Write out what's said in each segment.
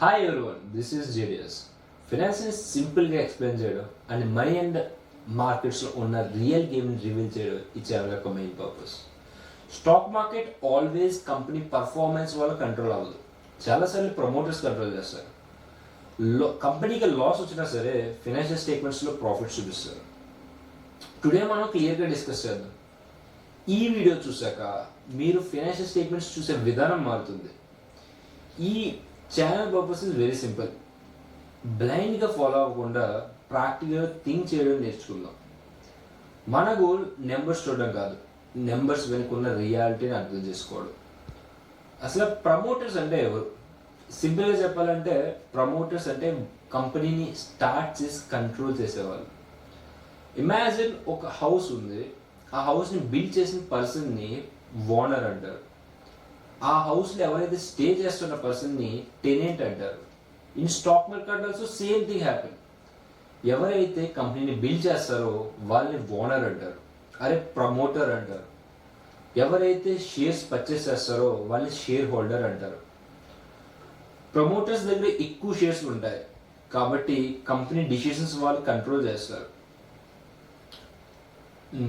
Hi everyone, this is JDS. ఫినాన్స్ని సింపుల్గా explain చేయడం అండ్ మనీ అండ్ మార్కెట్స్లో ఉన్న రియల్ గేమ్ని రివీల్ చేయడం ఈ ఛానల్ యొక్క main purpose. Stock market always company performance వల్ల కంట్రోల్ అవ్వదు. చాలాసార్లు ప్రమోటర్స్ కంట్రోల్ చేస్తారు. కంపెనీకి లాస్ వచ్చినా సరే ఫినాన్షియల్ స్టేట్మెంట్స్లో ప్రాఫిట్స్ చూపిస్తారు. టుడే మనం క్లియర్గా డిస్కస్ చేద్దాం. ఈ వీడియో చూసాక మీరు ఫినాన్షియల్ స్టేట్మెంట్స్ చూసే విధానం మారుతుంది. ఈ channel purpose is very simple. బ్లైండ్గా ఫాలో అవ్వకుండా ప్రాక్టికల్గా థింక్ చేయడం నేర్చుకుందాం. మన గోల్ నెంబర్స్ చూడడం కాదు, నెంబర్స్ వెనుకున్న రియాలిటీని అర్థం చేసుకోవడం. అసలు ప్రమోటర్స్ అంటే ఎవరు? సింపుల్గా చెప్పాలంటే ప్రమోటర్స్ అంటే కంపెనీని స్టార్ట్ చేసి కంట్రోల్ చేసేవాళ్ళు. ఇమాజిన్ ఒక హౌస్ ఉంది, ఆ హౌస్ని బిల్డ్ చేసిన పర్సన్ని ఓనర్ అంటారు. ఆ హౌస్లో ఎవరైతే స్టే చేస్తున్న పర్సన్ని టెనెంట్ అంటారు. In stock market also same thing happen. ఎవరైతే కంపెనీని బిల్డ్ చేస్తారో వాళ్ళని ఓనర్ అంటారు, అరే ప్రమోటర్ అంటారు. ఎవరైతే షేర్స్ పర్చేస్ చేస్తారో వాళ్ళని షేర్ హోల్డర్ అంటారు. ప్రమోటర్స్ దగ్గర ఎక్కువ షేర్స్ ఉంటాయి కాబట్టి కంపెనీ డిసిషన్స్ వాళ్ళు కంట్రోల్ చేస్తారు.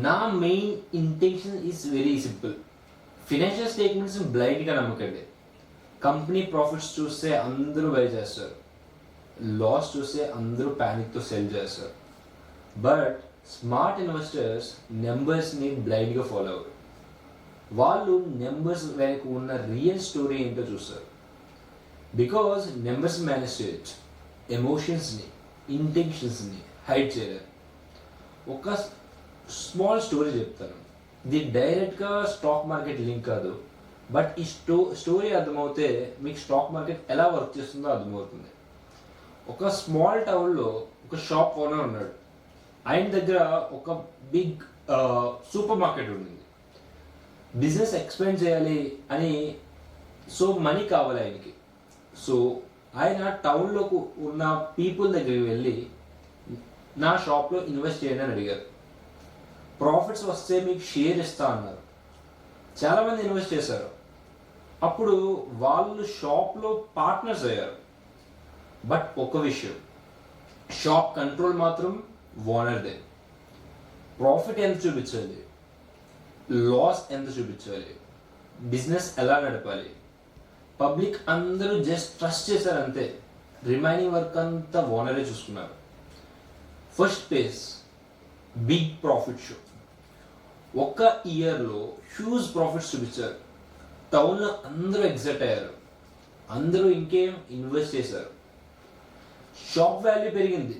నా main intention is very simple. Financial statements బ్లైండ్గా నమ్మకండి. కంపెనీ ప్రాఫిట్స్ చూస్తే అందరూ బై చేస్తారు, లాస్ చూస్తే అందరూ ప్యానిక్తో సెల్ చేస్తారు. బట్ స్మార్ట్ ఇన్వెస్టర్స్ నెంబర్స్ని బ్లైండ్గా ఫాలో అవ్వరు. వాళ్ళు నెంబర్స్ వెనక ఉన్న రియల్ స్టోరీ ఏంటో చూస్తారు. బికాజ్ నెంబర్స్ మేనేజ్ చేయొచ్చు, ఎమోషన్స్ని ఇంటెన్షన్స్ని హైడ్ చేయలేరు. ఒక స్మాల్ స్టోరీ చెప్తాను. ఇది డైరెక్ట్గా స్టాక్ మార్కెట్ లింక్ కాదు, బట్ ఈ స్టోరీ అర్థమవుతే మీకు స్టాక్ మార్కెట్ ఎలా వర్క్ చేస్తుందో అర్థమవుతుంది. ఒక స్మాల్ టౌన్లో ఒక షాప్ ఓనర్ ఉన్నాడు. ఆయన దగ్గర ఒక బిగ్ సూపర్ మార్కెట్ ఉండింది. బిజినెస్ ఎక్స్పాండ్ చేయాలి అని, సో మనీ కావాలి ఆయనకి. సో ఆయన టౌన్లోకి ఉన్న పీపుల్ దగ్గరికి వెళ్ళి నా షాప్లో ఇన్వెస్ట్ చేయండి అని అడిగారు. ప్రాఫిట్స్ వస్తే మీకు షేర్ ఇస్తా అన్నారు. చాలామంది ఇన్వెస్ట్ చేశారు. అప్పుడు వాళ్ళు షాప్లో పార్ట్నర్స్ అయ్యారు. బట్ ఒక విషయం, షాప్ కంట్రోల్ మాత్రం ఓనర్దే. ప్రాఫిట్ ఎంత చూపించాలి, లాస్ ఎంత చూపించాలి, బిజినెస్ ఎలా నడపాలి, పబ్లిక్ అందరూ జస్ట్ ట్రస్ట్ చేశారు అంతే. రిమైనింగ్ వర్క్ అంతా ఓనరే చూసుకున్నారు. First phase big profit show. ఒక్క ఇయర్లో హ్యూజ్ ప్రాఫిట్స్ చూపించారు. టౌన్లో అందరూ ఎగ్జైట్ అయ్యారు. అందరూ ఇంకేం ఇన్వెస్ట్ చేశారు. షాప్ వాల్యూ పెరిగింది,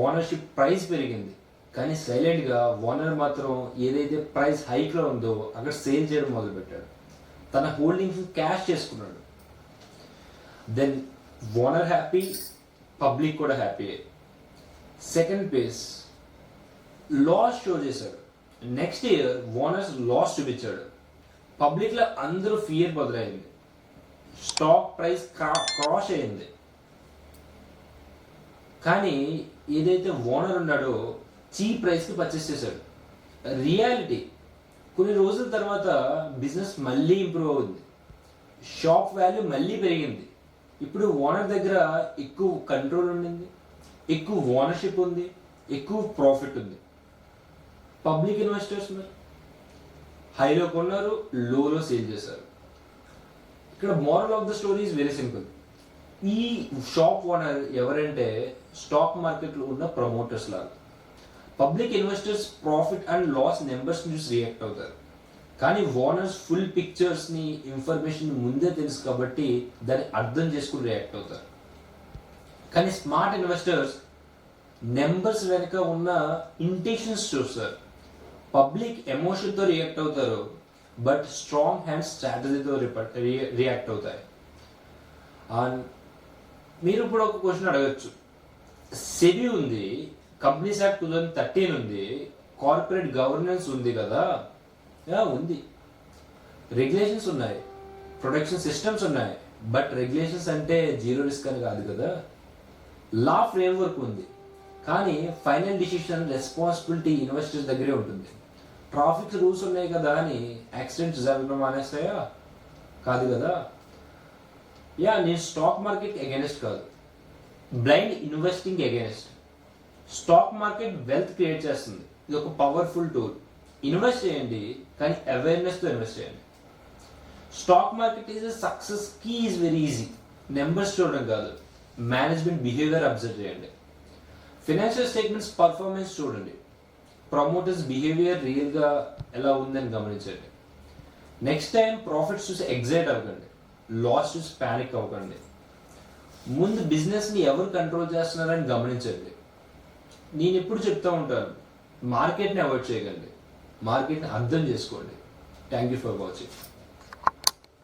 ఓనర్షిప్ ప్రైస్ పెరిగింది. కానీ సైలెంట్గా ఓనర్ మాత్రం ఏదైతే ప్రైస్ హైక్లో ఉందో అక్కడ సేల్ చేయడం మొదలుపెట్టాడు. తన హోల్డింగ్స్ క్యాష్ చేసుకున్నాడు. దెన్ ఓనర్ హ్యాపీ, పబ్లిక్ కూడా happy. Second phase loss show చేశాడు. నెక్స్ట్ ఇయర్ ఓనర్స్ లాస్ చూపించాడు. పబ్లిక్లో అందరూ ఫియర్ బదులైంది. స్టాక్ ప్రైస్ క్రాష్ అయింది. కానీ ఏదైతే ఓనర్ ఉన్నాడో చీప్ ప్రైస్కి పర్చేస్ చేశాడు. రియాలిటీ, కొన్ని రోజుల తర్వాత బిజినెస్ మళ్ళీ ఇంప్రూవ్ అవుతుంది. షాప్ వాల్యూ మళ్ళీ పెరిగింది. ఇప్పుడు ఓనర్ దగ్గర ఎక్కువ కంట్రోల్ ఉండింది, ఎక్కువ ఓనర్షిప్ ఉంది, ఎక్కువ ప్రాఫిట్ ఉంది. పబ్లిక్ ఇన్వెస్టర్స్ మరి హైలో కొన్నారు, లోలో సేల్ చేశారు. ఇక్కడ moral of the story is very simple. ఈ షాప్ ఓనర్ ఎవరంటే స్టాక్ మార్కెట్లో ఉన్న ప్రమోటర్స్ లాగా. Public investors profit and loss numbers చూసి రియాక్ట్ అవుతారు. కానీ ఓనర్స్ ఫుల్ పిక్చర్స్ని, ఇన్ఫర్మేషన్ ముందే తెలుసు కాబట్టి దాన్ని అర్థం చేసుకుని రియాక్ట్ అవుతారు. కానీ స్మార్ట్ ఇన్వెస్టర్స్ నెంబర్స్ వెనుక ఉన్న ఇంటెన్షన్స్ చూస్తారు. పబ్లిక్ ఎమోషన్తో రియాక్ట్ అవుతారు, బట్ స్ట్రాంగ్ హ్యాండ్ స్ట్రాటజీతో రియాక్ట్ అవుతాయి. అండ్ మీరు ఇప్పుడు ఒక క్వశ్చన్ అడగచ్చు. సెబీ ఉంది, కంపెనీస్ యాక్ట్ 2013 ఉంది, కార్పొరేట్ గవర్నెన్స్ ఉంది కదా. ఉంది, రెగ్యులేషన్స్ ఉన్నాయి, ప్రొటెక్షన్ సిస్టమ్స్ ఉన్నాయి. బట్ రెగ్యులేషన్స్ అంటే జీరో రిస్క్ అని కాదు కదా. లా ఫ్రేమ్వర్క్ ఉంది, కానీ ఫైనల్ డిసిషన్ రెస్పాన్సిబిలిటీ ఇన్వెస్టర్స్ దగ్గరే ఉంటుంది. ట్రాఫిక్ రూల్స్ ఉన్నాయి కదా అని యాక్సిడెంట్స్ జరగడం మానేస్తాయా? కాదు కదా. నేను స్టాక్ మార్కెట్ అగైనెస్ట్ కాదు, blind investing against. Stock market wealth create చేస్తుంది, ఇది ఒక పవర్ఫుల్ టూల్. ఇన్వెస్ట్ చేయండి, కానీ అవేర్నెస్తో ఇన్వెస్ట్ చేయండి. Stock market is success key is very easy. Numbers చూడడం కాదు, మేనేజ్మెంట్ బిహేవియర్ అబ్జర్వ్ చేయండి. ఫినాన్షియల్ స్టేట్మెంట్స్ పర్ఫార్మెన్స్ చూడండి, ప్రమోటర్స్ బిహేవియర్ రియల్గా ఎలా ఉందని గమనించండి. నెక్స్ట్ టైం ప్రాఫిట్స్ చూసి ఎగ్జైట్ అవ్వకండి, లాస్ చూసి ప్యానిక్ అవ్వకండి. ముందు బిజినెస్ని ఎవరు కంట్రోల్ చేస్తున్నారని గమనించండి. నేను ఎప్పుడు చెప్తూ ఉంటాను, మార్కెట్ని అవాయిడ్ చేయకండి, మార్కెట్ని అర్థం చేసుకోండి. Thank you for watching.